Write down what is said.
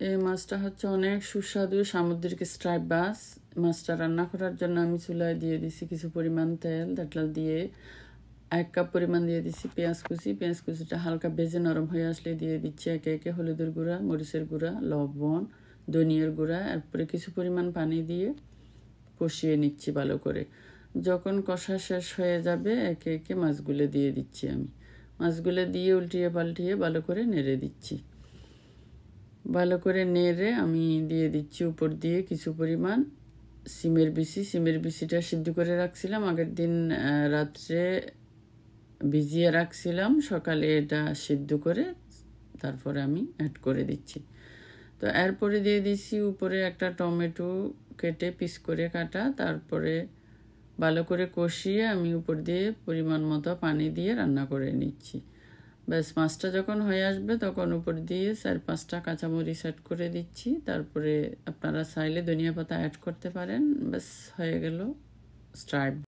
এই মাছটা হচ্ছে অনেক সুস্বাদু সামুদ্রিক স্ট্রাইপ মাছ। মাছটা রান্না করার জন্য আমি চুলায় দিয়ে দিছি কিছু পরিমাণ তেল। তেলটা দিয়ে 1 কাপ পরিমাণ দিয়ে দিছি পেঁয়াজ কুচি। পেঁয়াজ কুচিটা হালকা ভেজে নরম হয়ে আসলে দিয়ে দিচ্ছি একে একে হলুদের গুঁড়া, মরিচের গুঁড়া, লবণ, ধনিয়ার গুঁড়া। এরপরে কিছু পরিমাণ পানি দিয়ে কষিয়ে নিচ্ছি ভালো করে। যখন কষা শেষ হয়ে যাবে একে একে মাছগুলো দিয়ে দিচ্ছি আমি। মাছগুলো দিয়ে উল্টিয়ে পাল্টিয়ে ভালো করে নেড়ে দিচ্ছি। ভালো করে নেড়ে আমি দিয়ে দিচ্ছি উপর দিয়ে কিছু পরিমাণ সিমের বিচি। সিমের বিচিটা সিদ্ধ করে রাখছিলাম আগের দিন রাত্রে ভিজিয়ে রাখছিলাম, সকালে এটা সিদ্ধ করে তারপরে আমি অ্যাড করে দিচ্ছি। তো এরপরে দিয়ে দিচ্ছি উপরে একটা টমেটো কেটে পিস করে কাটা। তারপরে ভালো করে কষিয়ে আমি উপর দিয়ে পরিমাণ মতো পানি দিয়ে রান্না করে নিচ্ছি। ব্যাস মাছটা যখন হয়ে আসবে তখন উপর দিয়ে 4-5টা কাঁচামরিচ অ্যাড করে দিচ্ছি। তারপরে আপনারা চাইলে ধনিয়া পাতা অ্যাড করতে পারেন। ব্যাস হয়ে গেল স্ট্রাইপ।